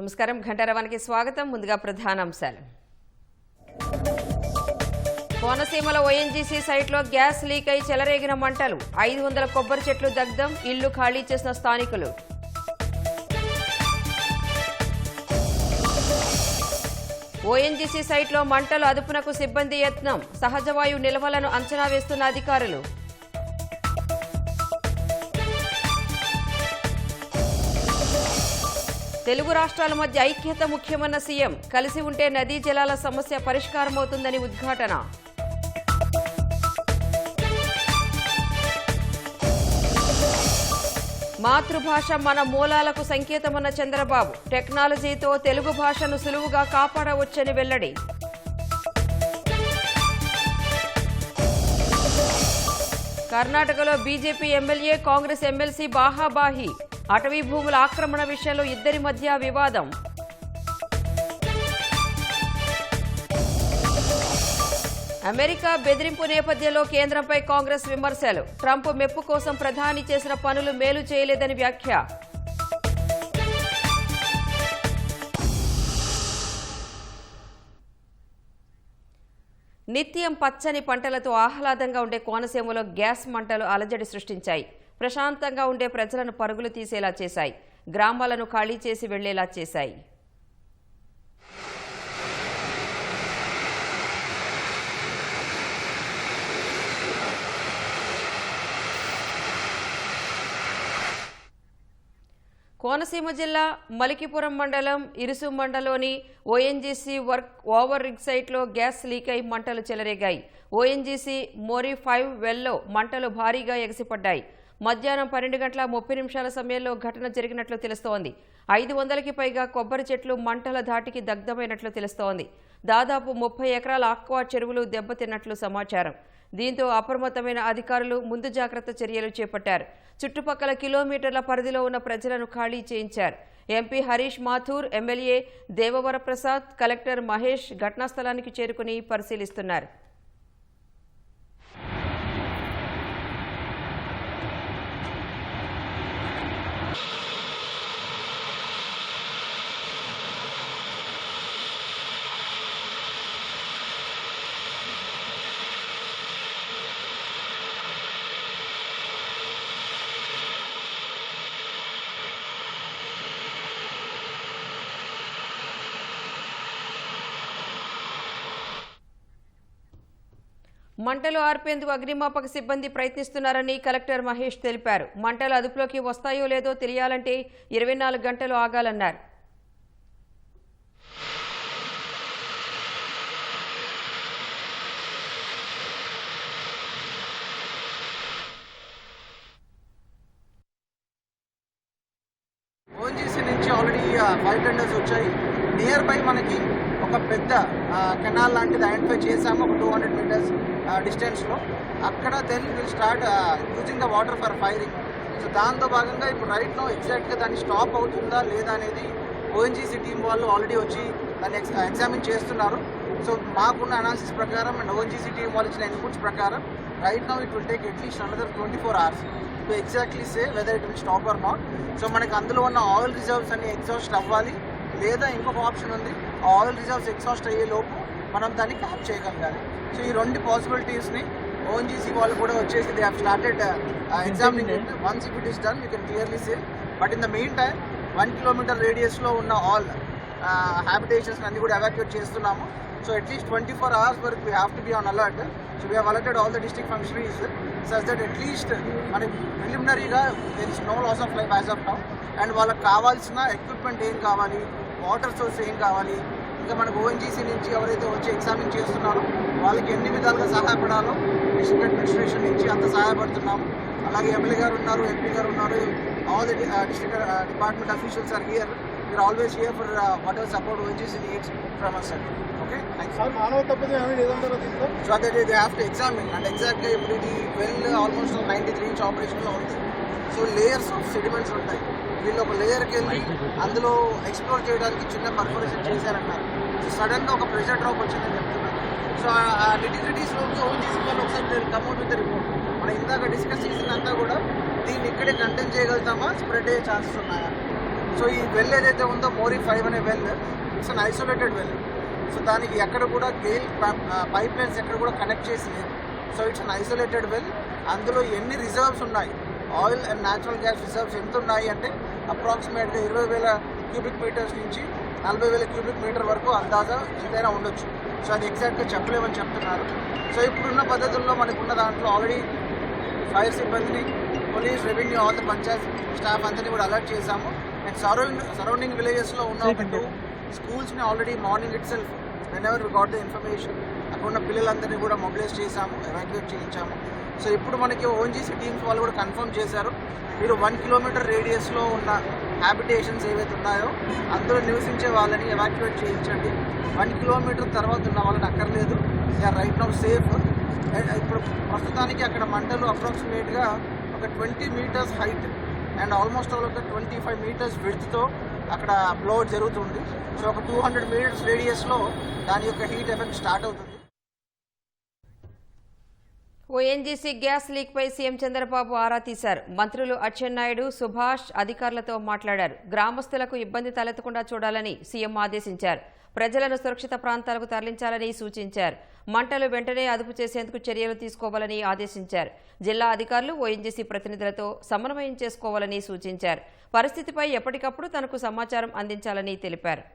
నమస్కారం ఘంటారవానికి స్వాగతం. ముందుగా ప్రధానాంశాలు. కోనసీమలో ఓఎన్జీసీ సైట్లో గ్యాస్ లీక్ అయి చెలరేగిన మంటలు, 500 కొబ్బరి చెట్లు దగ్ధం, ఇళ్లు ఖాళీ చేసిన స్థానికులు. ఓఎన్జీసీ సైట్లో మంటలు అదుపునకు సిబ్బంది యత్నం, సహజవాయు నిల్వలను అంచనా వేస్తున్న అధికారులు. తెలుగు రాష్ట్రాల మధ్య ఐక్యత ముఖ్యమన్న సీఎం, కలిసి ఉంటే నదీ జలాల సమస్య పరిష్కారమవుతుందని ఉద్ఘాటన. మాతృభాష మన మూలాలకు సంకేతమన్న చంద్రబాబు, టెక్నాలజీతో తెలుగు భాషను సులువుగా కాపాడవచ్చని వెల్లడి. కర్ణాటకలో బీజేపీ ఎమ్మెల్యే కాంగ్రెస్ ఎమ్మెల్సీ బాహాబాహి, అటవీ భూముల ఆక్రమణ విషయంలో ఇద్దరి మధ్య వివాదం. అమెరికా బెదిరింపు నేపథ్యంలో కేంద్రంపై కాంగ్రెస్ విమర్శలు, ట్రంప్ మెప్పు కోసం ప్రధాని చేసిన పనులు మేలు చేయలేదని వ్యాఖ్య. నిత్యం పచ్చని పంటలతో ఆహ్లాదంగా ఉండే కోనసీమలో గ్యాస్ మంటలు అలజడి సృష్టించాయి. ప్రశాంతంగా ఉండే ప్రజలను పరుగులు తీసేలా చేశాయి. గ్రామాలను ఖాళీ చేసి వెళ్లేలా చేశాయి. కోనసీమ జిల్లా మలికిపురం మండలం ఇరుసు మండలంలోని ఓఎన్జీసీ ఓవర్ రిగ్ సైట్లో గ్యాస్ లీక్ అయి మంటలు చెలరేగాయి. ఓఎన్జీసీ మోరీ 5 వెల్లో మంటలు భారీగా ఎగసిపడ్డాయి. మధ్యాహ్నం 12 గంటల 30 నిమిషాల సమయంలో ఘటన జరిగినట్లు తెలుస్తోంది. 500కి పైగా కొబ్బరి చెట్లు మంటల ధాటికి దగ్ధమైనట్లు తెలుస్తోంది. దాదాపు 30 ఎకరాల ఆక్వా చెరువులు దెబ్బతిన్నట్లు సమాచారం. దీంతో అప్రమత్తమైన అధికారులు ముందు జాగ్రత్త చర్యలు చేపట్టారు. చుట్టుపక్కల కిలోమీటర్ల పరిధిలో ఉన్న ప్రజలను ఖాళీ చేయించారు. MP Harish Mathur, MLA Devavaraprasad, collector Mahesh ఘటనా స్థలానికి చేరుకుని పరిశీలిస్తున్నారు. మంటలు ఆర్పేందుకు అగ్నిమాపక సిబ్బంది ప్రయత్నిస్తున్నారని కలెక్టర్ మహేష్ తెలిపారు. మంటలు అదుపులోకి వస్తాయో లేదో తెలియాలంటే 24 గంటలు ఆగాలన్నారు. ఓఎన్జీసీ నుంచి ఆల్రెడీ 5 టెండర్స్ వచ్చాయి. నియర్ బై మనకి ఒక పెద్ద కెనాల్ లాంటిది ఐడెంటిఫై చేసాము, ఒక 200 మీటర్స్ డిస్టెన్స్లో. అక్కడ then will start using the water for firing. So దాంతో భాగంగా ఇప్పుడు రైట్ నో ఎగ్జాక్ట్గా దాన్ని స్టాప్ అవుతుందా లేదా అనేది ఓఎన్జీసీ టీం వాళ్ళు ఆల్రెడీ వచ్చి దాన్ని ఎగ్జామిన్ చేస్తున్నారు. సో మాకున్న అనాలిసిస్ ప్రకారం అండ్ ఓఎన్జీసీ టీం వాళ్ళు ఇచ్చిన ఇన్పుట్స్ ప్రకారం right now it will take at least another 24 hours to exactly say whether it will stop or not. So మనకి అందులో ఉన్న ఆయిల్ రిజర్వ్స్ అన్ని ఎగ్జాస్ట్ అవ్వాలి, లేదా ఇంకొక ఆప్షన్ ఉంది, ఆయిల్ రిజర్వ్స్ ఎగ్జాస్ట్ అయ్యే లోపు మనం దాన్ని క్యాప్ చేయగలగాలి. సో ఈ 2 పాసిబిలిటీస్ని ఓఎన్జీసీ వాళ్ళు కూడా వచ్చేసి they have started examining it. Once if it is done you can clearly say. But in the main time 1 kilometre రేడియస్లో ఉన్న ఆల్ హ్యాబిటేషన్స్ అన్ని కూడా ఎవాక్యుయేట్ చేస్తున్నాము. సో అట్లీస్ట్ 24 hours వరకు we have to be on alert. So we have alerted all the district functionaries such that at least మనకి ప్రిలిమినరీగా there is no loss of life as of now. And వాళ్ళకి కావాల్సిన equipment ఏం కావాలి, water source ఏం కావాలి, ఇంకా మనకు ఓఎన్జీసీ నుంచి ఎవరైతే వచ్చి ఎగ్జామిన్ చేస్తున్నారో వాళ్ళకి ఎన్ని విధాలుగా సహాయపడాలో డిస్ట్రిక్ట్ అడ్మినిస్ట్రేషన్ నుంచి అంత సహాయపడుతున్నాము. అలాగే ఎమ్మెల్యే గారు ఉన్నారు, ఎంపీ గారు ఉన్నారు, all the district department officials are here. We're always here for whatever support ONGC needs from us. Okay, so that they have to examine. And ఎగ్జాక్ట్గా ఇప్పుడు ఇది వెల్ ఆల్మోస్ట్ 93 ఇంచ్ ఆపరేషన్లో ఉంది. So layers of sediments ఉంటాయి. వీళ్ళు ఒక లేయర్కి వెళ్ళి అందులో ఎక్స్ప్లోర్ చేయడానికి చిన్న పర్ఫరేషన్ చేశారన్నారు. సో సడన్గా ఒక ప్రెషర్ డ్రాప్ వచ్చిందని చెప్తున్నారు. సో ఆ నిటిగ్రిటీస్లోకి ఓఎన్జీసీ వాళ్ళు ఒకసారి కమ్అట్ విత్ రిపోర్ట్. మనం ఇందాక డిస్కస్ చేసిందంతా కూడా దీన్ని ఇక్కడే కంటైన్ చేయగలుగుతామా, స్ప్రెడ్ అయ్యే ఛాన్సెస్ ఉన్నాయా? సో ఈ వెల్ ఏదైతే ఉందో మోరీ 5 అనే well, it's an isolated well. So దానికి ఎక్కడ కూడా గెయిల్ పైప్ లైన్స్ ఎక్కడ కూడా కనెక్ట్ చేసి లేదు. So it's an isolated well. అందులో ఎన్ని రిజర్వ్స్ ఉన్నాయి, oil and natural gas reserves ఎంత ఉన్నాయి అంటే అప్రాక్సిమేట్గా 20,000 క్యూబిక్ మీటర్స్ నుంచి 40,000 క్యూబిక్ మీటర్ వరకు అందాజా ఎంతైనా ఉండొచ్చు. సో అది ఎగ్జాక్ట్గా చెప్పలేమని చెప్తున్నారు. సో ఇప్పుడున్న పద్ధతుల్లో మనకున్న దాంట్లో ఆల్రెడీ ఫైర్ సిబ్బందిని, police, revenue, all the Panchayat staff అందరినీ కూడా అలర్ట్ చేశాము. అండ్ సరౌండింగ్ విలేజెస్లో ఉన్న ఒక 2 స్కూల్స్ని already morning itself whenever we got the information అక్కడ ఉన్న పిల్లలందరినీ కూడా మొబిలైజ్ చేశాము, ఎవాక్యుయేట్ చేయించాము. సో ఇప్పుడు మనకి ఓఎన్జీసీ టీమ్స్ వాళ్ళు కూడా కన్ఫర్మ్ చేశారు, మీరు 1 కిలోమీటర్ రేడియస్లో ఉన్న హ్యాబిటేషన్స్ ఏవైతే ఉన్నాయో అందులో నివసించే వాళ్ళని ఎవాక్యుయేట్ చేయించండి. 1 కిలోమీటర్ తర్వాత ఉన్న వాళ్ళని అక్కర్లేదు, they are right now safe. ఇప్పుడు ప్రస్తుతానికి అక్కడ మంటలు అప్రాక్సిమేట్గా ఒక 20 meters height and almost all ఒక 25 మీటర్స్ విడ్త్తో అక్కడ బ్లోడ్ జరుగుతుంది. సో ఒక 200 మీటర్స్ రేడియస్లో దాని యొక్క హీట్ ఎఫెక్ట్ స్టార్ట్ అవుతుంది. ఓఎన్జీసీ గ్యాస్ లీక్పై సీఎం చంద్రబాబు ఆరా తీశారు. మంత్రులు అచ్చెన్నాయుడు, సుభాష్ అధికారులతో మాట్లాడారు. గ్రామస్తులకు ఇబ్బంది తలెత్తకుండా చూడాలని సీఎం ఆదేశించారు. ప్రజలను సురక్షిత ప్రాంతాలకు తరలించాలని సూచించారు. మంటలు వెంటనే అదుపు చేసేందుకు చర్యలు తీసుకోవాలని ఆదేశించారు. జిల్లా అధికారులు ఓఎన్జీసీ ప్రతినిధులతో సమన్వయం చేసుకోవాలని సూచించారు. పరిస్థితిపై ఎప్పటికప్పుడు తనకు సమాచారం అందించాలని తెలిపారు.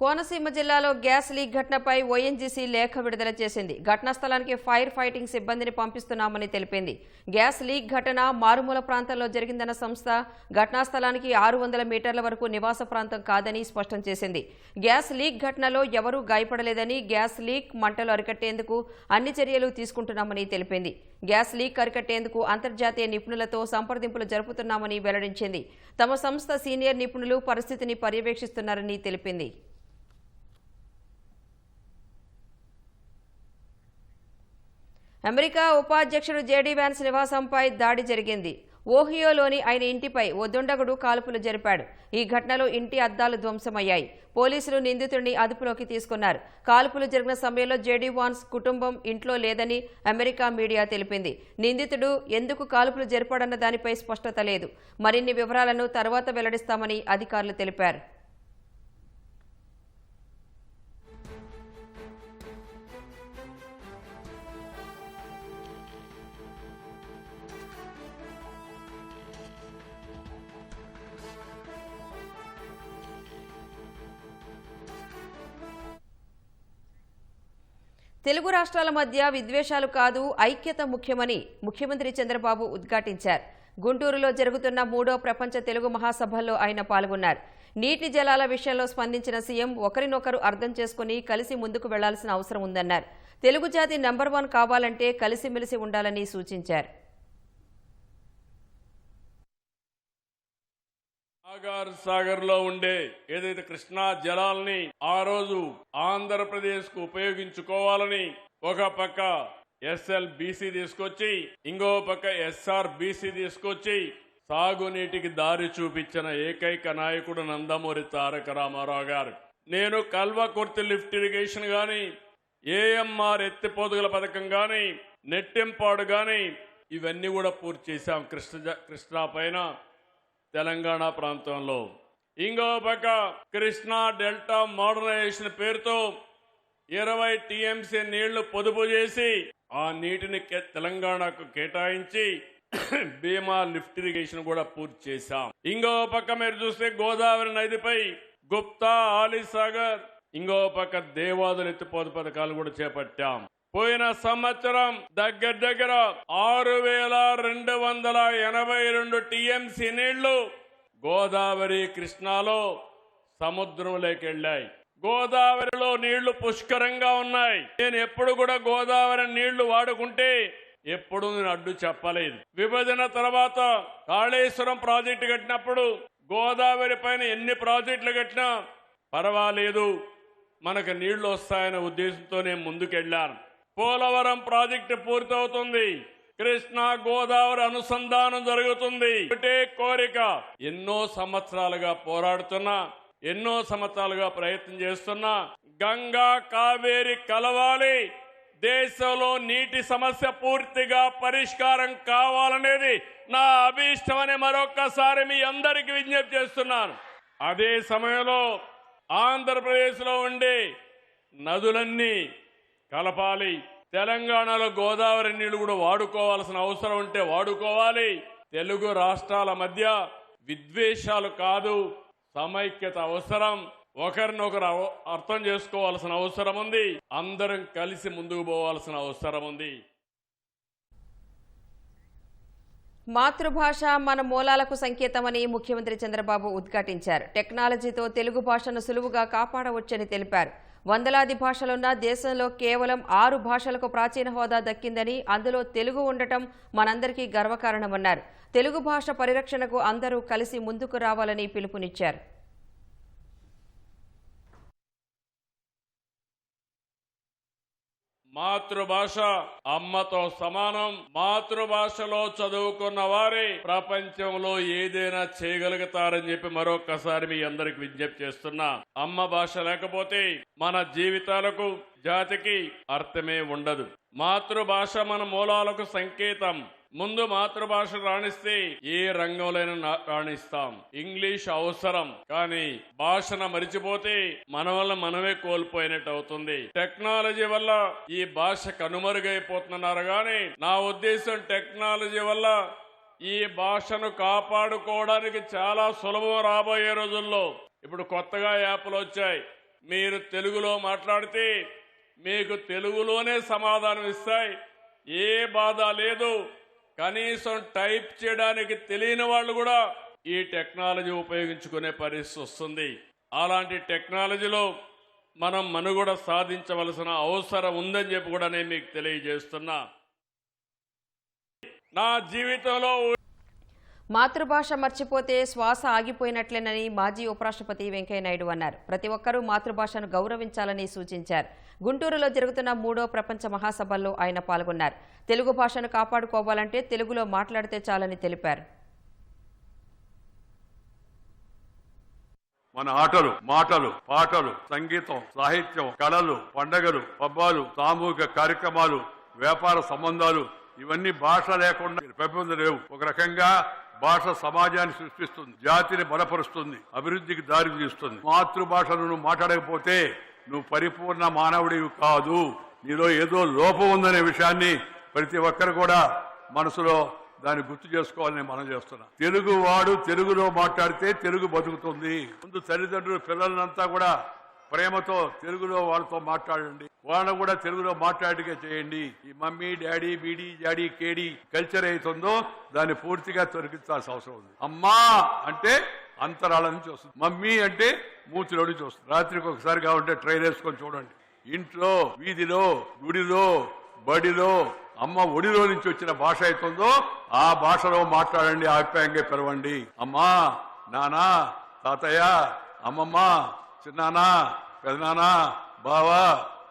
కోనసీమ జిల్లాలో గ్యాస్ లీక్ ఘటనపై ఓఎన్జీసీ లేఖ విడుదల చేసింది. ఘటనా స్థలానికి ఫైర్ ఫైటింగ్ సిబ్బందిని పంపిస్తున్నామని తెలిపింది. గ్యాస్ లీక్ ఘటన మారుమూల ప్రాంతంలో జరిగిందన్న సంస్థ ఘటనా స్థలానికి 600 మీటర్ల వరకు నివాస ప్రాంతం కాదని స్పష్టం చేసింది. గ్యాస్ లీక్ ఘటనలో ఎవరూ గాయపడలేదని, గ్యాస్ లీక్ మంటలు అరికట్టేందుకు అన్ని చర్యలు తీసుకుంటున్నామని తెలిపింది. గ్యాస్ లీక్ అరికట్టేందుకు అంతర్జాతీయ నిపుణులతో సంప్రదింపులు జరుపుతున్నామని వెల్లడించింది. తమ సంస్థ సీనియర్ నిపుణులు పరిస్థితిని పర్యవేక్షిస్తున్నారని తెలిపింది. అమెరికా ఉపాధ్యక్షుడు జేడీ వ్యాన్స్ నివాసంపై దాడి జరిగింది. ఓహియోలోని ఆయన ఇంటిపై ఓ దుండగుడు కాల్పులు జరిపాడు. ఈ ఘటనలో ఇంటి అద్దాలు ధ్వంసమయ్యాయి. పోలీసులు నిందితుడిని అదుపులోకి తీసుకున్నారు. కాల్పులు జరిగిన సమయంలో జేడీ వ్యాన్స్ కుటుంబం ఇంట్లో లేదని అమెరికా మీడియా తెలిపింది. నిందితుడు ఎందుకు కాల్పులు జరిపాడన్న దానిపై స్పష్టత లేదు. మరిన్ని వివరాలను తర్వాత వెల్లడిస్తామని అధికారులు తెలిపారు. తెలుగు రాష్ట్రాల మధ్య విద్వేషాలు కాదు, ఐక్యత ముఖ్యమని ముఖ్యమంత్రి చంద్రబాబు ఉద్ఘాటించారు. గుంటూరులో జరుగుతున్న 3వ ప్రపంచ తెలుగు మహాసభల్లో ఆయన పాల్గొన్నారు. నీటి జలాల విషయంలో స్పందించిన సీఎం ఒకరినొకరు అర్థం చేసుకుని కలిసి ముందుకు వెళ్లాల్సిన అవసరం ఉందన్నారు. తెలుగు జాతి నంబర్ 1 కావాలంటే కలిసిమెలిసి ఉండాలని సూచించారు. సాగర్ లో ఉండే ఏదైతే కృష్ణా జలాల్ని ఆ రోజు ఆంధ్రప్రదేశ్ కు ఉపయోగించుకోవాలని ఒక పక్క SLBC తీసుకొచ్చి ఇంకో పక్క SRBC తీసుకొచ్చి సాగునీటికి దారి చూపించిన ఏకైక నాయకుడు నందమూరి తారక రామారావు గారు. నేను కల్వకుర్తి లిఫ్ట్ ఇరిగేషన్ గాని, AMR ఎత్తిపోతుగల పథకం గాని, నెట్టింపాడు గాని ఇవన్నీ కూడా పూర్తి చేశాం కృష్ణా పైన తెలంగాణ ప్రాంతంలో. ఇంకో పక్క కృష్ణా డెల్టా మోడర్నైజేషన్ పేరుతో 20 TMC నీళ్లు పొదుపు చేసి ఆ నీటిని తెలంగాణకు కేటాయించి భీమా లిఫ్ట్ ఇరిగేషన్ కూడా పూర్తి చేశాం. ఇంకో పక్క మీరు చూస్తే గోదావరి నదిపై గుప్తా, ఆలీసాగర్, ఇంకో పక్క దేవాదులు ఎత్తిపోత పథకాలు కూడా చేపట్టాం. పోయిన సంవత్సరం దగ్గర 6,282 TMC నీళ్లు గోదావరి కృష్ణాలో సముద్రంలోకి వెళ్ళాయి. గోదావరిలో నీళ్లు పుష్కరంగా ఉన్నాయి. నేను ఎప్పుడు కూడా గోదావరి నీళ్లు వాడుకుంటే ఎప్పుడు నేను అడ్డు చెప్పలేదు. విభజన తర్వాత కాళేశ్వరం ప్రాజెక్టు కట్టినప్పుడు గోదావరి పైన ఎన్ని ప్రాజెక్టులు కట్టినా పర్వాలేదు, మనకు నీళ్లు వస్తాయనే ఉద్దేశంతో నేను ముందుకెళ్లాను. పోలవరం ప్రాజెక్టు పూర్తవుతుంది, కృష్ణా గోదావరి అనుసంధానం జరుగుతుంది. ఒకటే కోరిక, ఎన్నో సంవత్సరాలుగా పోరాడుతున్నా, ఎన్నో సంవత్సరాలుగా ప్రయత్నం చేస్తున్నా, గంగా కావేరి కలవాలి, దేశంలో నీటి సమస్య పూర్తిగా పరిష్కారం కావాలనేది నా అభీష్టమని మరొక్కసారి మీ అందరికీ విజ్ఞప్తి చేస్తున్నాను. అదే సమయంలో ఆంధ్రప్రదేశ్లో ఉండే నదులన్నీ కలపాలి. తెలంగాణలో గోదావరి నీళ్లు కూడా వాడుకోవాల్సిన అవసరం ఉంటే వాడుకోవాలి. తెలుగు రాష్ట్రాల మధ్య విద్వేషాలు కాదు, సమైక్యత అవసరం. ఒకరినొకరు అర్థం చేసుకోవాల్సిన అవసరం ఉంది. అందరం కలిసి ముందుకు పోవాల్సిన అవసరం ఉంది. మాతృభాష మన మూలాలకు సంకేతమని ముఖ్యమంత్రి చంద్రబాబు ఉద్ఘాటించారు. టెక్నాలజీతో తెలుగు భాషను సులువుగా కాపాడవచ్చని తెలిపారు. వందలాది భాషలున్న దేశంలో కేవలం 6 భాషలకు ప్రాచీన హోదా దక్కిందని, అందులో తెలుగు ఉండటం మనందరికీ గర్వకారణమన్నారు. తెలుగు భాష పరిరక్షణకు అందరూ కలిసి ముందుకు రావాలని పిలుపునిచ్చారు. మాతృభాష అమ్మతో సమానం. మాతృభాషలో చదువుకున్న వారే ప్రపంచంలో ఏదైనా చేయగలుగుతారని చెప్పి మరొకసారి మీ అందరికి విజ్ఞప్తి చేస్తున్నా. అమ్మ భాష లేకపోతే మన జీవితాలకు, జాతికి అర్థమే ఉండదు. మాతృభాష మన మూలాలకు సంకేతం. ముందు మాతృభాష రాణిస్తే ఏ రంగంలోనైనా రాణిస్తాం. ఇంగ్లీష్ అవసరం, కానీ భాషను మరిచిపోతే మన వల్ల మనమే కోల్పోయినట్టు అవుతుంది. టెక్నాలజీ వల్ల ఈ భాష కనుమరుగైపోతున్నారు, కానీ నా ఉద్దేశం టెక్నాలజీ వల్ల ఈ భాషను కాపాడుకోవడానికి చాలా సులభం. రాబోయే రోజుల్లో ఇప్పుడు కొత్తగా యాప్లు వచ్చాయి. మీరు తెలుగులో మాట్లాడితే మీకు తెలుగులోనే సమాధానం ఇస్తాయి. ఏ బాధ లేదు. కనీసం టైప్ చేయడానికి తెలియని వాళ్ళు కూడా ఈ టెక్నాలజీ ఉపయోగించుకునే పరిస్థితి వస్తుంది. అలాంటి టెక్నాలజీలో మనం మనుగడ సాధించవలసిన అవసరం ఉందని చెప్పి కూడా నేను మీకు తెలియజేస్తున్నా. నా జీవితంలో మాతృభాష మర్చిపోతే శ్వాస ఆగిపోయినట్లేనని మాజీ ఉపరాష్ట్రపతి వెంకయ్యనాయుడు అన్నారు. ప్రతి ఒక్కరూ మాతృభాషను గౌరవించాలని సూచించారు. గుంటూరులో జరుగుతున్న 3వ ప్రపంచ మహాసభల్లో ఆయన పాల్గొన్నారు. తెలుగు భాషను కాపాడుకోవాలంటే తెలుగులో మాట్లాడితే చాలని తెలిపారు. మన ఆటలు, మాటలు, పాటలు, సంగీతం, సాహిత్యం, కళలు, పండగలు, పబ్బాలు, సామూహిక కార్యక్రమాలు, వ్యాపార సంబంధాలు, ఇవన్నీ భాష లేకుండా ప్రపంచం లేవు. ఒక రకంగా భాష సమాజాన్ని సృష్టిస్తుంది, జాతిని బలపరుస్తుంది, అభివృద్ధికి దారి తీస్తుంది. మాతృభాషను నువ్వు మాట్లాడకపోతే నువ్వు పరిపూర్ణ మానవుడివి కాదు. నీలో ఏదో లోపం ఉందనే విషయాన్ని ప్రతి ఒక్కరు కూడా మనసులో దాన్ని గుర్తు చేసుకోవాలని మనం చేస్తున్నాం. తెలుగు వాడు తెలుగులో మాట్లాడితే తెలుగు బతుకుతుంది. ముందు తల్లిదండ్రులు పిల్లలంతా కూడా ప్రేమతో తెలుగులో వాళ్ళతో మాట్లాడండి. వాళ్ళను కూడా తెలుగులో మాట్లాడికే చేయండి. ఈ మమ్మీ, డాడీ, బీడీ, జాడీ, కేడీ కల్చర్ అవుతుందో దాన్ని పూర్తిగా తొలగించాల్సిన అవసరం ఉంది. అమ్మా అంటే అంతరాల నుంచి వస్తుంది, మమ్మీ అంటే మూతిలో నుంచి వస్తుంది. రాత్రికి ఒకసారి కావాలంటే ట్రైన్ వేసుకొని చూడండి. ఇంట్లో, వీధిలో, గుడిలో, బడిలో అమ్మ ఒడిలో నుంచి వచ్చిన భాష అవుతుందో ఆ భాషలో మాట్లాడండి, ఆప్యాయంగా పిలవండి. అమ్మా, నానా, తాతయ్య, అమ్మమ్మ, చిన్నానా, పెదనానా, బావా,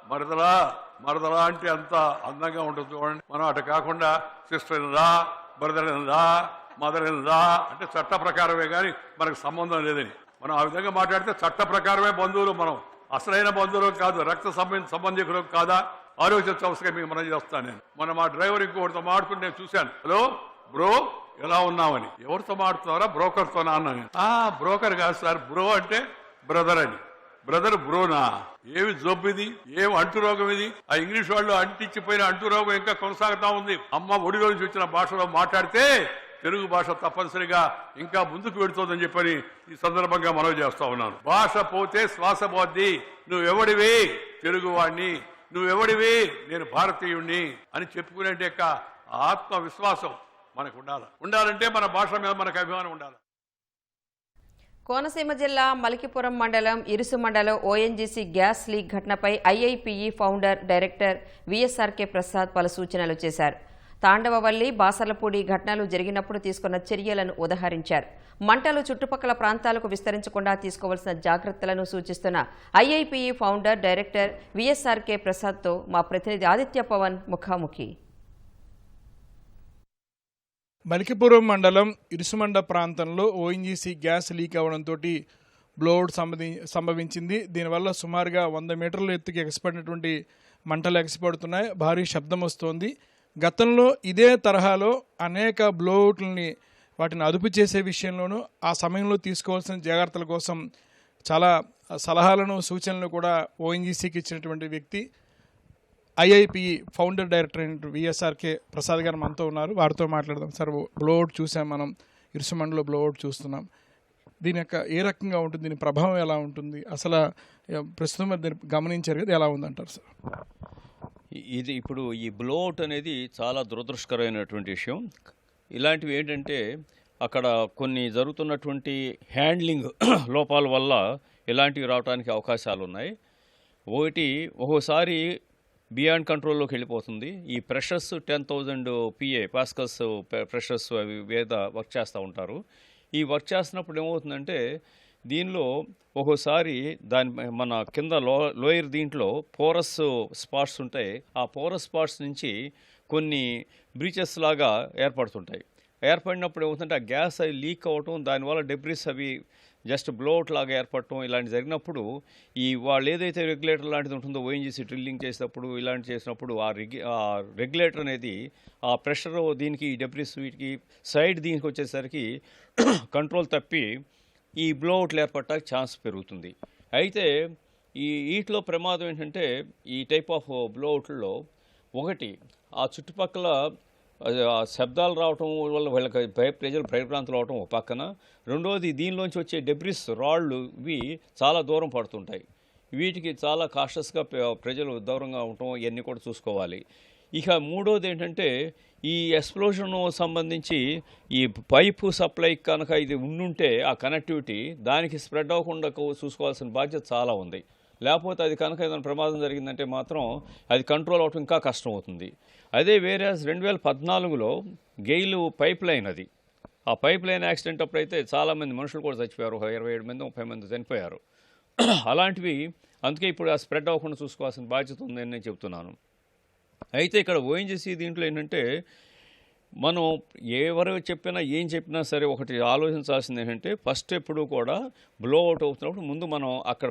మరదలా అంటే అంత అందంగా ఉంటుంది చూడండి. మనం అటు కాకుండా sister in-law, brother in-law, mother in law అంటే చట్ట ప్రకారమే కానీ మనకు సంబంధం లేదని మనం ఆ విధంగా మాట్లాడితే చట్ట ప్రకారమే బంధువులు. మనం అసలైన బంధువులు కాదు, రక్త సంబంధికులు కాదా ఆలోచించవలసిగా మీకు మనం చేస్తాను. నేను మన మా డ్రైవర్ ఇంకొకరితో మాడుతుంటే నేను చూశాను. హలో బ్రో, ఎలా ఉన్నామని. ఎవరితో మాడుతున్నారా? బ్రోకర్తోనా అన్నాను. బ్రోకర్ కాదు సార్, బ్రో అంటే బ్రదర్ అని. బ్రదర్ బ్రోనా? ఏమి జబ్బు ఇది, ఏమి అంటురోగం ఇది? ఆ ఇంగ్లీష్ వాళ్ళు అంటించిపోయిన అంటురోగం ఇంకా కొనసాగుతా ఉంది. అమ్మ ఒడిలో నుంచి వచ్చిన భాషలో మాట్లాడితే తెలుగు భాష తప్పనిసరిగా ఇంకా ముందుకు వెళుతుందని చెప్పని ఈ సందర్భంగా మనవి చేస్తా ఉన్నాను. భాష పోతే శ్వాస పోద్ది. నువ్వెవడివి? తెలుగు వాడిని. నువ్వెవడివి? నేను భారతీయుణ్ణి అని చెప్పుకునే ఆత్మవిశ్వాసం మనకు ఉండాలంటే మన భాష మీద మనకు అభిమానం ఉండాలి. కోనసీమ జిల్లా మలికిపురం మండలం ఇరుసు మండలం ఓఎన్జీసీ గ్యాస్ లీక్ ఘటనపై ఐఐపీఈ ఫౌండర్ డైరెక్టర్ విఎస్ఆర్కే ప్రసాద్ పలు సూచనలు చేశారు. తాండవవల్లి బాసర్లపూడి ఘటనలు జరిగినప్పుడు తీసుకున్న చర్యలను ఉదహరించారు. మంటలు చుట్టుపక్కల ప్రాంతాలకు విస్తరించకుండా తీసుకోవాల్సిన జాగ్రత్తలను సూచిస్తున్న ఐఐపిఈ ఫౌండర్ డైరెక్టర్ విఎస్ఆర్కే ప్రసాద్తో మా ప్రతినిధి ఆదిత్య పవన్ ముఖాముఖి. మలికిపురం మండలం ఇరుసుమండ ప్రాంతంలో ఓఎన్జీసీ గ్యాస్ లీక్ అవడంతో బ్లోఅవుట్ సంభవించింది. దీనివల్ల సుమారుగా 100 మీటర్ల ఎత్తుకి ఎగసిపడినటువంటి మంటలు ఎగసిపడుతున్నాయి. భారీ శబ్దం వస్తోంది. గతంలో ఇదే తరహాలో అనేక బ్లోఅవుట్లని వాటిని అదుపు చేసే విషయంలోనూ ఆ సమయంలో తీసుకోవాల్సిన జాగ్రత్తల కోసం చాలా సలహాలను సూచనలు కూడా ఓఎన్జీసీకి ఇచ్చినటువంటి వ్యక్తి ఐఐపిఈ ఫౌండర్ డైరెక్టర్ అయిన విఎస్ఆర్కే ప్రసాద్ గారు మనతో ఉన్నారు. వారితో మాట్లాడదాం. సార్, బ్లోఅవుట్ చూసాం, మనం ఇరుసుమండలో బ్లోఅవుట్ చూస్తున్నాం. దీని యొక్క ఏ రకంగా ఉంటుంది, దీని ప్రభావం ఎలా ఉంటుంది, అసలు ప్రస్తుతం దీన్ని గమనించారు కదా, ఎలా ఉందంటారు సార్? ఇది ఇప్పుడు ఈ బ్లోఅవుట్ అనేది చాలా దురదృష్టకరమైనటువంటి విషయం. ఇలాంటివి ఏంటంటే అక్కడ కొన్ని జరుగుతున్నటువంటి హ్యాండ్లింగ్ లోపాల వల్ల ఇలాంటివి రావడానికి అవకాశాలు ఉన్నాయి. ఒక్కోసారి బియాండ్ కంట్రోల్లోకి వెళ్ళిపోతుంది. ఈ ప్రెషర్స్ 10,000 PA పాస్కల్స్ ప్రెషర్స్ అవి మీద వర్క్ చేస్తూ ఉంటారు. ఈ వర్క్ చేస్తున్నప్పుడు ఏమవుతుందంటే దీనిలో ఒక్కోసారి మన కింద లోయర్ దీంట్లో పోరస్ స్పాట్స్ ఉంటాయి. ఆ పోరస్ స్పాట్స్ నుంచి కొన్ని బ్రీచెస్ లాగా ఏర్పడుతుంటాయి. ఏర్పడినప్పుడు ఏమవుతుందంటే ఆ గ్యాస్ అవి లీక్ అవ్వటం, దానివల్ల డెబ్రిస్ అవి జస్ట్ బ్లోఅవుట్ లాగా ఏర్పడటం ఇలాంటి జరిగినప్పుడు ఈ వాళ్ళు ఏదైతే రెగ్యులేటర్ లాంటిది ఉంటుందో ఓఎన్జీసీ డ్రిల్లింగ్ చేసినప్పుడు ఇలాంటి చేసినప్పుడు ఆ రెగ్యులేటర్ అనేది ఆ ప్రెషర్ దీనికి డెబ్రిస్ వీటికి సైడ్ దీనికి వచ్చేసరికి కంట్రోల్ తప్పి ఈ బ్లోఅవుట్లు ఏర్పడటానికి ఛాన్స్ పెరుగుతుంది. అయితే వీటిలో ప్రమాదం ఏంటంటే ఈ టైప్ ఆఫ్ బ్లోఅవుట్లో ఒకటి ఆ చుట్టుపక్కల శబ్దాలు రావటం వల్ల వాళ్ళకి ప్రజలు భయభ్రాంతులు అవటం ఒక పక్కన, రెండోది దీనిలోంచి వచ్చే డెబ్రిస్ రాళ్ళు ఇవి చాలా దూరం పడుతుంటాయి. వీటికి చాలా కాషస్గా ప్రజలు దూరంగా ఉండటం ఇవన్నీ కూడా చూసుకోవాలి. ఇక మూడోది ఏంటంటే ఈ ఎక్స్ప్లోజన్ సంబంధించి ఈ పైపు సప్లై కనుక ఇది ఉండుంటే ఆ కనెక్టివిటీ దానికి స్ప్రెడ్ అవ్వకుండా చూసుకోవాల్సిన బాధ్యత చాలా ఉంది. లేకపోతే అది కనుక ఏదైనా ప్రమాదం జరిగిందంటే మాత్రం అది కంట్రోల్ అవటం ఇంకా కష్టం అవుతుంది. అదే వేరే 2014లో గెయిల్ పైప్ లైన్ అది, ఆ పైప్ లైన్ యాక్సిడెంట్ అప్పుడైతే చాలామంది మనుషులు కూడా చచ్చిపోయారు. 27 మంది 30 మంది చనిపోయారు. అలాంటివి అందుకే ఇప్పుడు ఆ స్ప్రెడ్ అవ్వకుండా చూసుకోవాల్సిన బాధ్యత ఉందని నేను చెప్తున్నాను. అయితే ఇక్కడ ఓఎన్జీసీ దీంట్లో ఏంటంటే మనం ఎవరు చెప్పినా ఏం చెప్పినా సరే ఒకటి ఆలోచించాల్సింది ఏంటంటే ఫస్ట్ ఎప్పుడు కూడా బ్లోఅవుట్ అవుతున్నప్పుడు ముందు మనం అక్కడ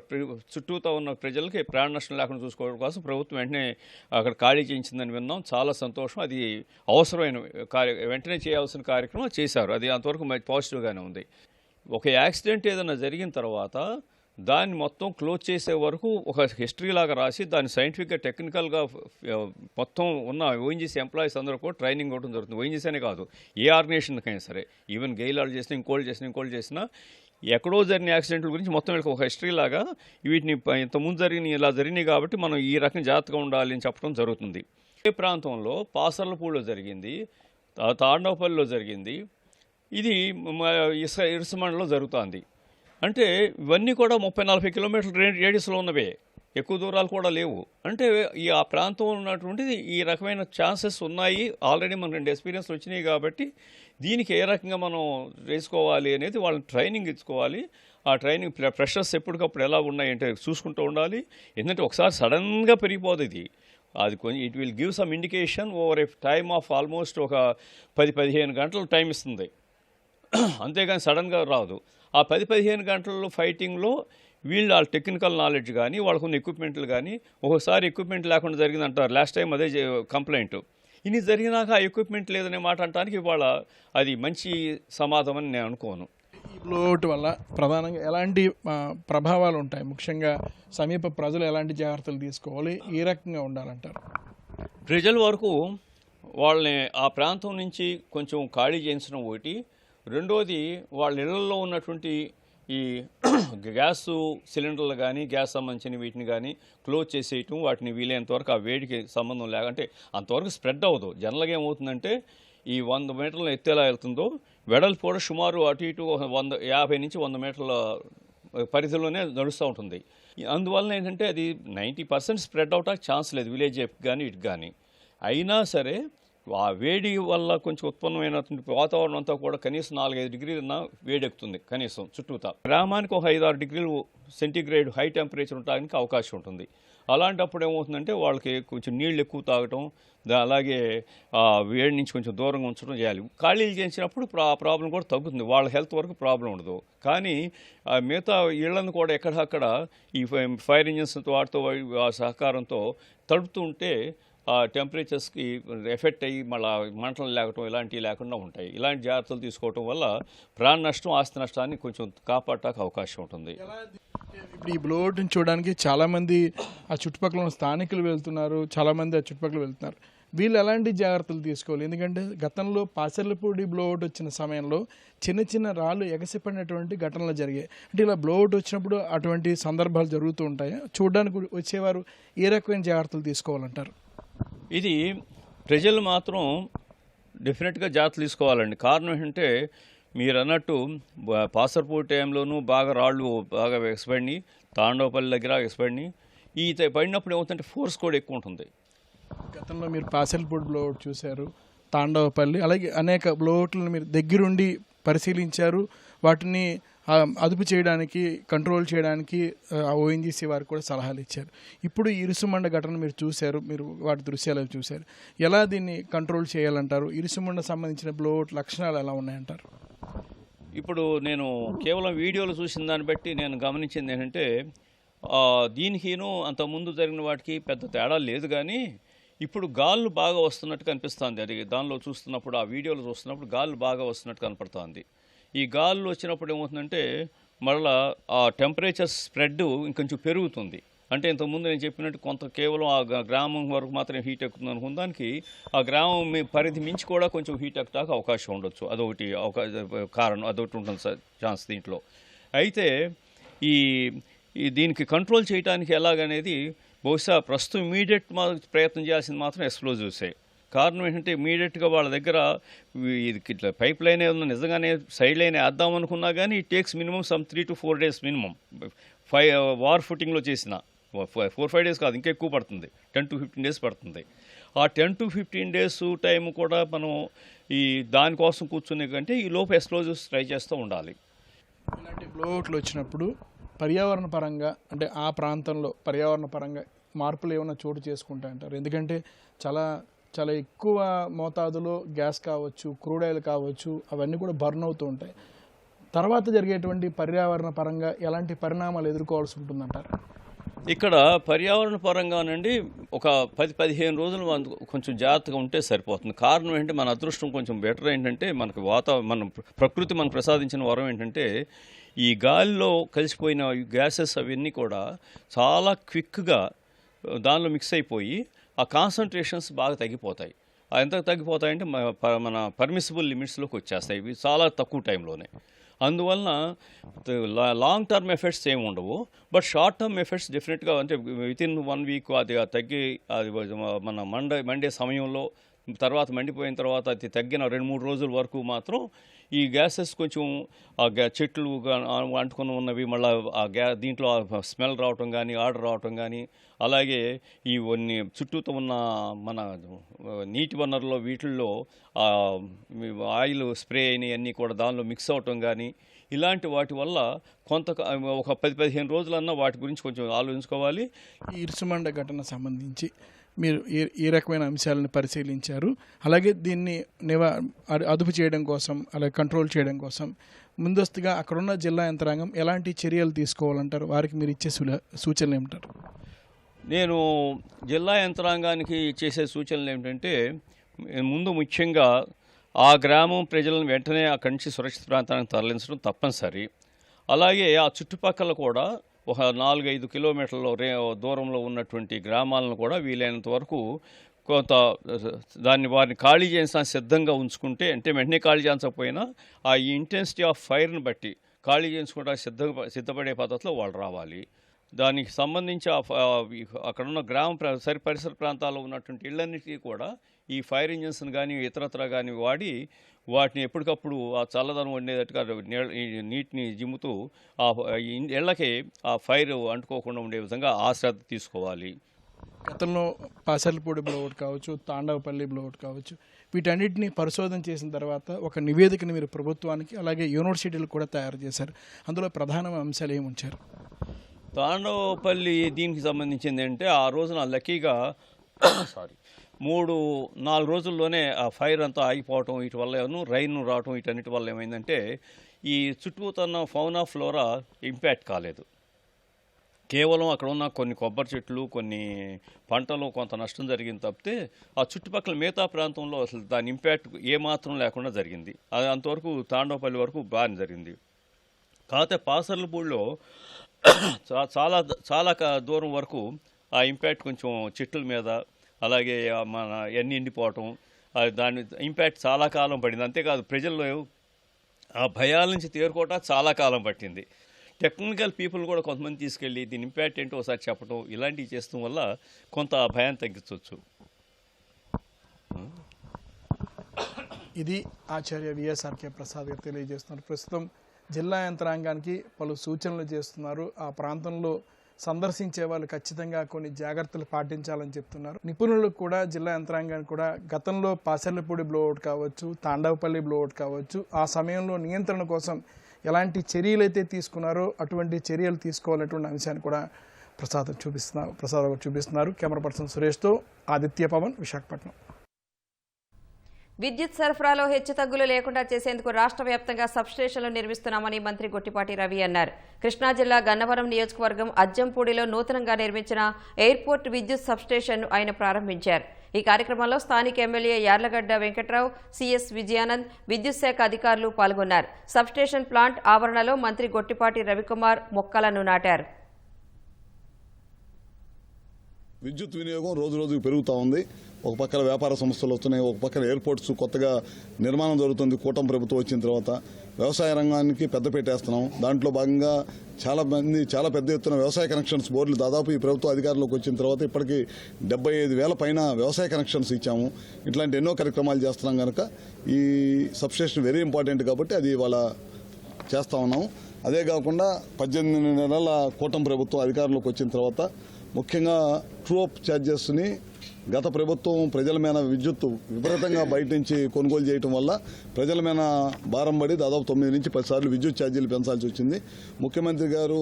చుట్టూతో ఉన్న ప్రజలకి ప్రాణ నష్టం లేకుండా చూసుకోవడం కోసం ప్రభుత్వం వెంటనే అక్కడ ఖాళీ చేయించిందని విన్నాం. చాలా సంతోషం. అది అవసరమైన వెంటనే చేయాల్సిన కార్యక్రమం చేశారు. అది అంతవరకు పాజిటివ్గానే ఉంది. ఒక యాక్సిడెంట్ ఏదైనా జరిగిన తర్వాత దాన్ని మొత్తం క్లోజ్ చేసే వరకు ఒక హిస్టరీ లాగా రాసి దాన్ని సైంటిఫిక్గా టెక్నికల్గా మొత్తం ఉన్న ఓఎన్జీసీ ఎంప్లాయీస్ అందరూ కూడా ట్రైనింగ్ ఇవ్వడం జరుగుతుంది. ఓఎన్జీసీ అనే కాదు, ఏ ఆర్గనైజేషన్కైనా సరే, ఈవెన్ గెయిలాలు చేసినా ఇంకోళ్ళు చేసినా ఎక్కడో జరిగిన యాక్సిడెంట్ల గురించి మొత్తం వీళ్ళకి ఒక హిస్టరీ లాగా వీటిని ఇంతకుముందు ఇలా జరిగినాయి కాబట్టి మనం ఈ రకంగా జాగ్రత్తగా ఉండాలి అని చెప్పడం జరుగుతుంది. ఏ ప్రాంతంలో పాసర్లపూడిలో జరిగింది, తాండవపల్లిలో జరిగింది, ఇది ఇరుసుమండలో జరుగుతుంది. అంటే ఇవన్నీ కూడా 30-40 కిలోమీటర్ల రేడియస్లో ఉన్నవే, ఎక్కువ దూరాలు కూడా లేవు. అంటే ఆ ప్రాంతంలో ఉన్నటువంటిది ఈ రకమైన ఛాన్సెస్ ఉన్నాయి. ఆల్రెడీ మన 2 ఎక్స్పీరియన్స్ వచ్చినాయి కాబట్టి దీనికి ఏ రకంగా మనం వేసుకోవాలి అనేది వాళ్ళని ట్రైనింగ్ ఇచ్చుకోవాలి. ఆ ట్రైనింగ్ ప్రెషర్స్ ఎప్పటికప్పుడు ఎలా ఉన్నాయంటే చూసుకుంటూ ఉండాలి. ఎందుకంటే ఒకసారి సడన్గా పెరిగిపోదు ఇది. అది కొంచెం it will give some indication over a time of almost ఒక 10-15 గంటలు టైం ఇస్తుంది. అంతేగాని సడన్గా రాదు. ఆ 10-15 గంటల్లో ఫైటింగ్లో వీళ్ళు వాళ్ళ టెక్నికల్ నాలెడ్జ్ కానీ వాళ్ళకున్న ఎక్విప్మెంట్లు కానీ, ఒక్కోసారి ఎక్విప్మెంట్ లేకుండా జరిగిందంటారు. లాస్ట్ టైం అదే కంప్లైంట్. ఇన్ని జరిగినాక ఆ ఎక్విప్మెంట్ లేదనే మాట అంటానికి ఇవాళ అది మంచి సమాధానం అని నేను అనుకోను. ఈ బ్లోఅవుట్ వల్ల ప్రధానంగా ఎలాంటి ప్రభావాలు ఉంటాయి? ముఖ్యంగా సమీప ప్రజలు ఎలాంటి జాగ్రత్తలు తీసుకోవాలి, ఏ రకంగా ఉండాలంటారు? ప్రజల వరకు వాళ్ళని ఆ ప్రాంతం నుంచి కొంచెం ఖాళీ చేయించడం ఒకటి, రెండోది వాళ్ళ ఇళ్లలో ఉన్నటువంటి ఈ గ్యాస్ సిలిండర్లు కానీ గ్యాస్ సంబంధించిన వీటిని కానీ క్లోజ్ చేసేయటం, వాటిని వీలైనంతవరకు ఆ వేడికి సంబంధం లేకంటే అంతవరకు స్ప్రెడ్ అవ్వదు. జనరల్గా ఏమవుతుందంటే ఈ 100 మీటర్ల ఎత్తేలా వెళ్తుందో వెడల్పు కూడా సుమారు అటు ఇటు 50 నుంచి 100 మీటర్ల పరిధిలోనే నడుస్తూ ఉంటుంది. అందువల్ల ఏంటంటే అది 90% స్ప్రెడ్ అవటానికి ఛాన్స్ లేదు, విలేజ్ కానీ ఇటు కానీ. అయినా సరే ఆ వేడి వల్ల కొంచెం ఉత్పన్నమైనటువంటి వాతావరణం అంతా కూడా కనీసం 4-5 డిగ్రీలన్నా వేడెక్కుతుంది కనీసం చుట్టూతా. గ్రామానికి ఒక 5-6 డిగ్రీలు సెంటీగ్రేడ్ హై టెంపరేచర్ ఉండడానికి అవకాశం ఉంటుంది. అలాంటప్పుడు ఏమవుతుందంటే వాళ్ళకి కొంచెం నీళ్ళు ఎక్కువ తాగటం, అలాగే వేడి నుంచి కొంచెం దూరంగా ఉంచడం చేయాలి. ఖాళీలు చేసినప్పుడు ప్రాబ్లం కూడా తగ్గుతుంది, వాళ్ళ హెల్త్ వరకు ప్రాబ్లం ఉండదు. కానీ మిగతా ఇళ్లను కూడా ఎక్కడక్కడ ఈ ఫైర్ ఇంజిన్స్ వాటితో సహకారంతో తడుపుతూ ఉంటే ఆ టెంపరేచర్స్కి ఎఫెక్ట్ అయ్యి మళ్ళీ మంటలు లేకటం ఇలాంటివి లేకుండా ఉంటాయి. ఇలాంటి జాగ్రత్తలు తీసుకోవటం వల్ల ప్రాణ నష్టం, ఆస్తి నష్టాన్ని కొంచెం కాపాడటానికి అవకాశం ఉంటుంది. ఇప్పుడు ఈ బ్లోఅవుట్ని చూడడానికి చాలామంది ఆ చుట్టుపక్కల ఉన్న స్థానికులు వెళ్తున్నారు, చాలామంది ఆ చుట్టుపక్కల వెళ్తున్నారు. వీళ్ళు ఎలాంటి జాగ్రత్తలు తీసుకోవాలి? ఎందుకంటే గతంలో పాసర్లపూడి బ్లోఅవుట్ వచ్చిన సమయంలో చిన్న చిన్న రాళ్ళు ఎగసిపడినటువంటి ఘటనలు జరిగాయి. అంటే ఇలా బ్లోఅవుట్ వచ్చినప్పుడు అటువంటి సందర్భాలు జరుగుతూ ఉంటాయి. చూడడానికి వచ్చేవారు ఏ రకమైన జాగ్రత్తలు తీసుకోవాలంటారు? ఇది ప్రజలు మాత్రం డెఫినెట్గా జాగ్రత్తలు తీసుకోవాలండి. కారణం ఏంటంటే మీరు అన్నట్టు పాసర్పూడి టైంలోనూ బాగా రాళ్ళు బాగా ఎగసిపడినాయి, తాండవపల్లి దగ్గర ఎగసిపడినాయి. ఈ పడినప్పుడు ఏమవుతుందంటే ఫోర్స్ కూడా ఎక్కువ ఉంటుంది. గతంలో మీరు పాసర్లపూడి బ్లోఅవుట్ చూశారు, తాండవపల్లి, అలాగే అనేక బ్లోఅవుట్లను మీరు దగ్గరుండి పరిశీలించారు. వాటిని అదుపు చేయడానికి, కంట్రోల్ చేయడానికి ఓఎన్జీసీ వారికి కూడా సలహాలు ఇచ్చారు. ఇప్పుడు ఇరుసుమండ ఘటన మీరు చూశారు, మీరు వాటి దృశ్యాలు చూశారు. ఎలా దీన్ని కంట్రోల్ చేయాలంటారు? ఇరుసుమండ సంబంధించిన బ్లోఅవుట్ లక్షణాలు ఎలా ఉన్నాయంటారు? ఇప్పుడు నేను కేవలం వీడియోలు చూసిన దాన్ని బట్టి నేను గమనించింది ఏంటంటే దీనికిను అంతకుముందు జరిగిన వాటికి పెద్ద తేడా లేదు. కానీ ఇప్పుడు గాళ్ళు బాగా వస్తున్నట్టు కనిపిస్తుంది. అది దానిలో చూస్తున్నప్పుడు, ఆ వీడియోలో చూస్తున్నప్పుడు గాళ్ళు బాగా వస్తున్నట్టు కనపడుతుంది. ఈ గాళ్ళు వచ్చినప్పుడు ఏమవుతుందంటే మళ్ళీ ఆ టెంపరేచర్ స్ప్రెడ్ ఇంకొంచెం పెరుగుతుంది. అంటే ఇంతకుముందు నేను చెప్పినట్టు కొంత కేవలం ఆ గ్రామం వరకు మాత్రమే హీట్ ఎక్కుతుంది అనుకున్న దానికి ఆ గ్రామం పరిధి మించి కూడా కొంచెం హీట్ ఎక్కడానికి అవకాశం ఉండొచ్చు. అదొకటి కారణం, అదొకటి ఉంటుంది ఛాన్స్ దీంట్లో. అయితే దీనికి కంట్రోల్ చేయడానికి ఎలాగనేది బహుశా ప్రస్తుతం ఇమీడియట్ ప్రయత్నం చేయాల్సింది మాత్రం ఎక్స్ప్లోజివ్సే. కారణం ఏంటంటే ఇమీడియట్గా వాళ్ళ దగ్గర ఇది ఇట్లా పైప్ లైన్ ఏదన్నా నిజంగానే సైడ్ లైన్ వేద్దాం అనుకున్నా కానీ it takes minimum some 3 to 4 days minimum. War ఫుటింగ్లో చేసిన 4-5 days కాదు, ఇంకా ఎక్కువ పడుతుంది, 10 to 15 days పడుతుంది. ఆ 10 to 15 days టైం కూడా మనం దానికోసం కూర్చునే కంటే ఈ లోపు ఎక్స్ప్లోజివ్స్ ట్రై చేస్తూ ఉండాలి. ఇలాంటి బ్లోఅవుట్లు వచ్చినప్పుడు పర్యావరణ పరంగా, అంటే ఆ ప్రాంతంలో పర్యావరణ పరంగా మార్పులు ఏమైనా చోటు చేసుకుంటా అంటారు? ఎందుకంటే చాలా చాలా ఎక్కువ మోతాదులో గ్యాస్ కావచ్చు, క్రూడ్ ఆయిల్ కావచ్చు, అవన్నీ కూడా బర్న్ అవుతూ ఉంటాయి. తర్వాత జరిగేటువంటి పర్యావరణ పరంగా ఎలాంటి పరిణామాలు ఎదుర్కోవాల్సి ఉంటుందంటారు? ఇక్కడ పర్యావరణ పరంగానండి ఒక 10-15 రోజులు కొంచెం జాగ్రత్తగా ఉంటే సరిపోతుంది. కారణం ఏంటంటే మన అదృష్టం కొంచెం బెటర్ ఏంటంటే మనకు మన ప్రకృతి మనకు ప్రసాదించిన వరం ఏంటంటే ఈ గాలిలో కలిసిపోయిన గ్యాసెస్ అవన్నీ కూడా చాలా క్విక్గా దానిలో మిక్స్ అయిపోయి ఆ కాన్సన్ట్రేషన్స్ బాగా తగ్గిపోతాయి. ఎంత తగ్గిపోతాయంటే మన పర్మిసిబుల్ లిమిట్స్లోకి వచ్చేస్తాయి ఇవి చాలా తక్కువ టైంలోనే. అందువలన లాంగ్ టర్మ్ ఎఫెక్ట్స్ ఏమి ఉండవు, బట్ షార్ట్ టర్మ్ ఎఫెక్ట్స్ డెఫినెట్గా, అంటే వితిన్ 1 week అది తగ్గి అది మన మండే సమయంలో తర్వాత మండిపోయిన తర్వాత అది తగ్గిన 2-3 రోజుల వరకు మాత్రం ఈ గ్యాసెస్ కొంచెం ఆ చెట్లు అంటుకొని ఉన్నవి మళ్ళీ దీంట్లో స్మెల్ రావటం కానీ, ఆర్డర్ రావటం కానీ, అలాగే ఇవన్నీ చుట్టూతో ఉన్న మన నీటి వనరులో వీటిల్లో ఆయిల్ స్ప్రే అయినవన్నీ కూడా దానిలో మిక్స్ అవటం కానీ, ఇలాంటి వాటి వల్ల ఒక 10-15 రోజులన్నా వాటి గురించి కొంచెం ఆలోచించుకోవాలి. ఈ ఇరుసుమండ ఘటన సంబంధించి మీరు ఏ రకమైన అంశాలను పరిశీలించారు? అలాగే దీన్ని అదుపు చేయడం కోసం, అలాగే కంట్రోల్ చేయడం కోసం ముందస్తుగా అక్కడున్న జిల్లా యంత్రాంగం ఎలాంటి చర్యలు తీసుకోవాలంటారు? వారికి మీరు ఇచ్చే సూచనలు ఏమిటారు? నేను జిల్లా యంత్రాంగానికి చేసే సూచనలు ఏమిటంటే ముందు ముఖ్యంగా ఆ గ్రామం ప్రజలను వెంటనే అక్కడి నుంచి సురక్షిత ప్రాంతానికి తరలించడం తప్పనిసరి. అలాగే ఆ చుట్టుపక్కల కూడా ఒక 4-5 కిలోమీటర్ల దూరంలో ఉన్నటువంటి గ్రామాలను కూడా వీలైనంత వరకు కొంత వారిని ఖాళీ చేయించడానికి సిద్ధంగా ఉంచుకుంటే, అంటే వెంటనే ఖాళీ చేయించకపోయినా ఆ ఇంటెన్సిటీ ఆఫ్ ఫైర్ని బట్టి ఖాళీ చేయించుకోవడానికి సిద్ధపడే పద్ధతిలో వాళ్ళు రావాలి. దానికి సంబంధించి అక్కడున్న పరిసర ప్రాంతాల్లో ఉన్నటువంటి ఇళ్ళన్నిటికీ కూడా ఈ ఫైర్ ఇంజిన్స్ని కానీ ఇతరత్ర కానీ వాడి వాటిని ఎప్పటికప్పుడు ఆ చల్లదనం ఉండేటట్టుగా నీటిని జిమ్ముతూ ఆ ఇళ్ళకి ఆ ఫైర్ అంటుకోకుండా ఉండే విధంగా ఆ శ్రద్ధ తీసుకోవాలి. గతంలో పాసర్లపూడి బ్లోఅవుట్ కావచ్చు, తాండవపల్లి బ్లోఅవుట్ కావచ్చు, వీటన్నిటిని పరిశోధన చేసిన తర్వాత ఒక నివేదికను మీరు ప్రభుత్వానికి అలాగే యూనివర్సిటీలకు కూడా తయారు చేశారు. అందులో ప్రధాన అంశాలు ఏమి ఉంచారు? తాండవపల్లి దీనికి సంబంధించింది అంటే ఆ రోజున లక్కీగా 3-4 రోజుల్లోనే ఆ ఫైర్ అంతా ఆగిపోవటం, వీటి వల్ల రైన్ రావటం, వీటన్నిటి వల్ల ఏమైందంటే ఈ చుట్టూతున్న ఫౌనా ఫ్లోరా ఇంపాక్ట్ కాలేదు. కేవలం అక్కడ ఉన్న కొన్ని కొబ్బరి చెట్లు, కొన్ని పంటలు కొంత నష్టం జరిగింది తప్పితే ఆ చుట్టుపక్కల మిగతా ప్రాంతంలో అసలు దాని ఇంపాక్ట్ ఏమాత్రం లేకుండా జరిగింది. అది అంతవరకు తాండవపల్లి వరకు బాగానే జరిగింది. కాకపోతే పాసర్లపూడిలో చాలా దూరం వరకు ఆ ఇంపాక్ట్ కొంచెం చెట్ల మీద, అలాగే మన ఎన్ని ఎండిపోవటం, దాని ఇంపాక్ట్ చాలా కాలం పడింది. అంతేకాదు ప్రజల్లో ఆ భయాల నుంచి తేరుకోవటం చాలా కాలం పట్టింది. టెక్నికల్ పీపుల్ కూడా కొంతమంది తీసుకెళ్ళి దీని ఇంపాక్ట్ ఏంటో ఒకసారి చెప్పడం, ఇలాంటివి చేస్తాం వల్ల కొంత భయాన్ని తగ్గించవచ్చు. ఇది ఆచార్య విఎస్ఆర్కే ప్రసాద్ గారు తెలియజేస్తున్నారు. ప్రస్తుతం జిల్లా యంత్రాంగానికి పలు సూచనలు చేస్తున్నారు. ఆ ప్రాంతంలో సందర్శించే వాళ్ళు ఖచ్చితంగా కొన్ని జాగ్రత్తలు పాటించాలని చెప్తున్నారు. నిపుణులకు కూడా, జిల్లా యంత్రాంగానికి కూడా గతంలో పాసర్లపూడి బ్లోఅవుట్ కావచ్చు, తాండవపల్లి బ్లోఅవుట్ కావచ్చు, ఆ సమయంలో నియంత్రణ కోసం ఎలాంటి చర్యలు అయితే తీసుకున్నారో అటువంటి చర్యలు తీసుకోవాలనేటువంటి అంశాన్ని కూడా ప్రసాద్ చూపిస్తున్నారు. కెమెరా పర్సన్ సురేష్తో ఆదిత్య పవన్, విశాఖపట్నం. విద్యుత్ సరఫరాలో హెచ్చుతగ్గులు లేకుండా చేసేందుకు రాష్ట్ర వ్యాప్తంగా సబ్స్టేషన్లు నిర్మిస్తున్నామని మంత్రి గొట్టిపాటి రవి అన్నారు. కృష్ణా జిల్లా గన్నవరం నియోజకవర్గం అజ్జంపూడిలో నూతనంగా నిర్మించిన ఎయిర్పోర్ట్ విద్యుత్ సబ్స్టేషన్ను ఆయన ప్రారంభించారు. ఈ కార్యక్రమంలో స్థానిక ఎమ్మెల్యే యార్లగడ్డ వెంకట్రావు, సిఎస్ విజయానంద్, విద్యుత్ శాఖ అధికారులు పాల్గొన్నారు. సబ్స్టేషన్ ప్లాంట్ ఆవరణలో మంత్రి గొట్టిపాటి రవికుమార్ మొక్కలను నాటారు. విద్యుత్ వినియోగం రోజు రోజుకు పెరుగుతూ ఉంది. ఒక పక్కన వ్యాపార సంస్థలు వస్తున్నాయి, ఒక పక్కన ఎయిర్పోర్ట్స్ కొత్తగా నిర్మాణం జరుగుతుంది. కూటమి ప్రభుత్వం వచ్చిన తర్వాత వ్యవసాయ రంగానికి పెద్దపీట వేస్తున్నాం. దాంట్లో భాగంగా చాలా పెద్ద ఎత్తున వ్యవసాయ కనెక్షన్స్ బోర్డులు దాదాపు ఈ ప్రభుత్వ అధికారంలోకి వచ్చిన తర్వాత ఇప్పటికీ 75,000 పైన వ్యవసాయ కనెక్షన్స్ ఇచ్చాము. ఇట్లాంటి ఎన్నో కార్యక్రమాలు చేస్తున్నాం కనుక ఈ సబ్స్టేషన్ వెరీ ఇంపార్టెంట్ కాబట్టి అది ఇవాళ చేస్తూ ఉన్నాము. అదే కాకుండా 18 నెలల కూటమి ప్రభుత్వం అధికారంలోకి వచ్చిన తర్వాత ముఖ్యంగా ట్రూ అప్ ఛార్జెస్ని గత ప్రభుత్వం ప్రజల మీద విద్యుత్ విపరీతంగా బయట నుంచి కొనుగోలు చేయడం వల్ల ప్రజల మీద భారం పడి దాదాపు 9 నుంచి 10 సార్లు విద్యుత్ ఛార్జీలు పెంచాల్సి వచ్చింది. ముఖ్యమంత్రి గారు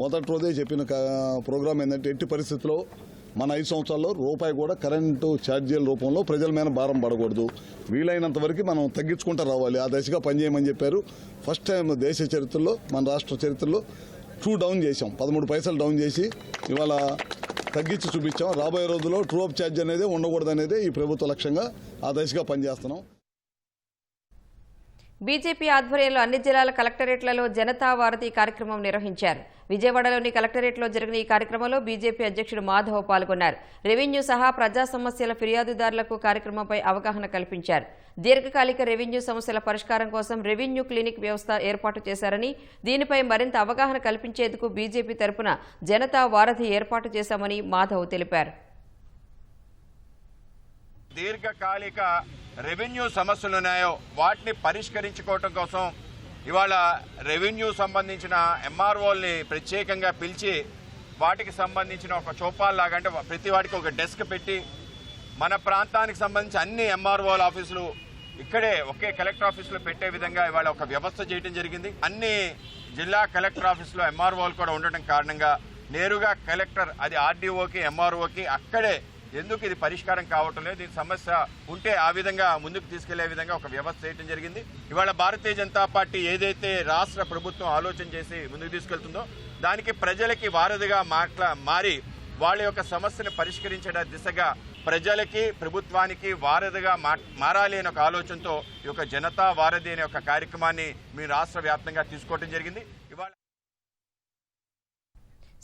మొదటి రోజే చెప్పిన ప్రోగ్రాం ఏంటంటే ఎట్టి పరిస్థితుల్లో మన 5 సంవత్సరాల్లో రూపాయి కూడా కరెంటు ఛార్జీల రూపంలో ప్రజల మీద భారం పడకూడదు, వీలైనంత వరకు మనం తగ్గించుకుంటూ రావాలి, ఆ దశగా పనిచేయమని చెప్పారు. ఫస్ట్ టైం దేశ చరిత్రలో, మన రాష్ట్ర చరిత్రలో డౌన్ చేసాం. 13 పైసలు డౌన్ చేసి ఇవాళ తగ్గించి చూపించాం. రాబోయే రోజుల్లో ట్రూ అప్ ఛార్జ్ అనేది ఉండకూడదు అనేది ఈ ప్రభుత్వ లక్ష్యంగా, ఆ దశగా పనిచేస్తున్నాం. బీజేపీ ఆధ్వర్యంలో అన్ని జిల్లాల కలెక్టరేట్లలో జనతా వారధి కార్యక్రమం నిర్వహించారు. విజయవాడలోని కలెక్టరేట్లో జరిగిన ఈ కార్యక్రమంలో బీజేపీ అధ్యక్షుడు మాధవ్ పాల్గొన్నారు. రెవెన్యూ సహా ప్రజా సమస్యల ఫిర్యాదుదారులకు కార్యక్రమంపై అవగాహన కల్పించారు. దీర్ఘకాలిక రెవెన్యూ సమస్యల పరిష్కారం కోసం రెవెన్యూ క్లినిక్ వ్యవస్థ ఏర్పాటు చేశారని, దీనిపై మరింత అవగాహన కల్పించేందుకు బీజేపీ తరపున జనతా వారధి ఏర్పాటు చేశామని మాధవ్ తెలిపారు. దీర్ఘకాలిక రెవెన్యూ సమస్యలు ఉన్నాయో వాటిని పరిష్కరించుకోవటం కోసం ఇవాళ రెవెన్యూ సంబంధించిన ఎంఆర్ఓల్ని ప్రత్యేకంగా పిలిచి వాటికి సంబంధించిన ఒక చౌపాల్లాగా, అంటే ప్రతి వాటికి ఒక డెస్క్ పెట్టి మన ప్రాంతానికి సంబంధించి అన్ని ఎంఆర్ఓల ఆఫీసులు ఇక్కడే ఒకే కలెక్టర్ ఆఫీసులో పెట్టే విధంగా ఇవాళ ఒక వ్యవస్థ చేయడం జరిగింది. అన్ని జిల్లా కలెక్టర్ ఆఫీసులో ఎంఆర్ఓలు కూడా ఉండటం కారణంగా నేరుగా కలెక్టర్, అది ఆర్డీఓకి ఎంఆర్ఓకి అక్కడే ఎందుకు ఇది పరిష్కారం కావటం లేదు, దీని సమస్య ఉంటే ఆ విధంగా ముందుకు తీసుకెళ్లే విధంగా ఒక వ్యవస్థ చేయడం జరిగింది. ఇవాళ భారతీయ జనతా పార్టీ ఏదైతే రాష్ట్ర ప్రభుత్వం ఆలోచన చేసి ముందుకు తీసుకెళ్తుందో దానికి ప్రజలకి వారధిగా మారి వాళ్ళ యొక్క సమస్యను పరిష్కరించే దిశగా ప్రజలకి ప్రభుత్వానికి వారధిగా మారాలి అనే ఒక ఆలోచనతో ఈ యొక్క జనతా వారధి అనే ఒక కార్యక్రమాన్ని మీ రాష్ట్ర వ్యాప్తంగా తీసుకోవడం జరిగింది. ఇవాళ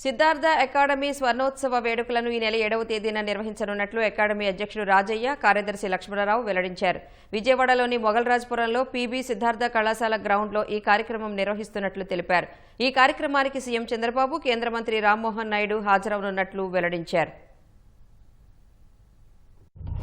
సిద్ధార్థ అకాడమీ స్వర్ణోత్సవ వేడుకలను ఈ నెల 7వ తేదీన నిర్వహించనున్నట్లు అకాడమీ అధ్యక్షుడు రాజయ్య, కార్యదర్శి లక్ష్మణరావు వెల్లడించారు. విజయవాడలోని మొగల్రాజ్పురంలో పీబీ సిద్ధార్థ కళాశాల గ్రౌండ్లో ఈ కార్యక్రమం నిర్వహిస్తున్నట్లు తెలిపారు. ఈ కార్యక్రమానికి సీఎం చంద్రబాబు, కేంద్ర మంత్రి రామ్మోహన్ నాయుడు హాజరవనున్నట్లు వెల్లడించారు.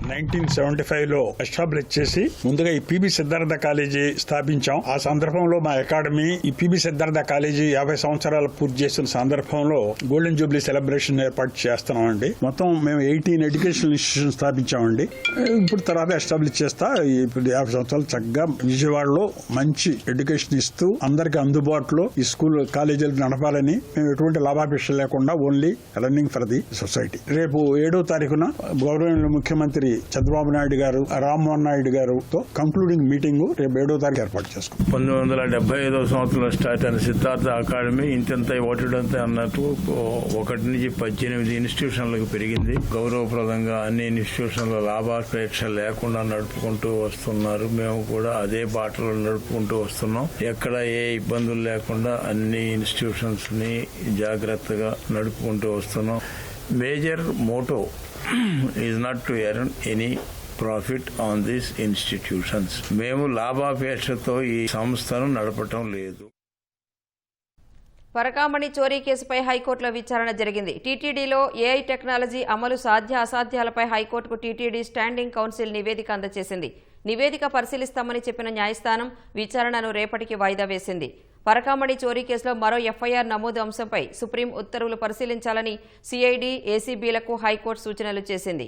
1975లో ఎస్టాబ్లిష్ చేసి ముందుగా ఈ పిబి సిద్ధార్థ కాలేజీ స్థాపించాం. ఆ సందర్భంలో మా అకాడమీ ఈ పిబి సిద్ధార్థ కాలేజీ 50 సంవత్సరాలు పూర్తి చేసిన సందర్భంలో గోల్డెన్ జూబ్లీ సెలబ్రేషన్ ఏర్పాటు చేస్తున్నామండి. మొత్తం మేము 18 ఎడ్యుకేషనల్ ఇన్స్టిట్యూషన్ స్థాపించామండి. ఇప్పుడు తర్వాత ఎస్టాబ్లిష్ చేస్తా ఇప్పుడు 50 సంవత్సరాలు చక్కగా విజయవాడలో మంచి ఎడ్యుకేషన్ ఇస్తూ అందరికి అందుబాటులో ఈ స్కూల్ కాలేజీలు నడపాలని మేము ఎటువంటి లాభాపేక్ష లేకుండా only running for the society. రేపు 7వ తారీఖున గౌరవనీయ ముఖ్యమంత్రి చంద్రబాబు నాయుడు గారు, రామ్మోహన్ నాయుడు గారుతో కంక్లూడింగ్ మీటింగ్ రేపు 7వ తారీఖు ఏర్పాటు చేసుకుంటాం. 1975వ సంవత్సరంలో స్టార్ట్ అయిన సిద్ధార్థ అకాడమీ ఇంతంత ఓటడంతా అన్నట్టు 1 నుంచి 18 ఇన్స్టిట్యూషన్లకు పెరిగింది. గౌరవప్రదంగా అన్ని ఇన్స్టిట్యూషన్ల లాభాపేక్ష లేకుండా నడుపుకుంటూ వస్తున్నారు. మేము కూడా అదే బాటలో నడుపుకుంటూ వస్తున్నాం. ఎక్కడ ఏ ఇబ్బందులు లేకుండా అన్ని ఇన్స్టిట్యూషన్స్ ని జాగ్రత్తగా నడుపుకుంటూ వస్తున్నాం. Major motto is not to earn any profit on these institutions. మేము లాభాపేక్షతో ఈ సంస్థను నడపటం లేదు. పరకామణి చోరీ కేసుపై హైకోర్టులో విచారణ జరిగింది. టీటీడీలో ఏఐ టెక్నాలజీ అమలు సాధ్య అసాధ్యాలపై హైకోర్టుకు టీటీడీ స్టాండింగ్ కౌన్సిల్ నివేదిక అందజేసింది. నివేదిక పరిశీలిస్తామని చెప్పిన న్యాయస్థానం విచారణను రేపటికి వాయిదా వేసింది. పరకామణి చోరీ కేసులో మరో ఎఫ్ఐఆర్ నమోదు అంశంపై సుప్రీం ఉత్తర్వులు పరిశీలించాలని సిఐడి, ఏసీబీలకు హైకోర్టు సూచనలు చేసింది.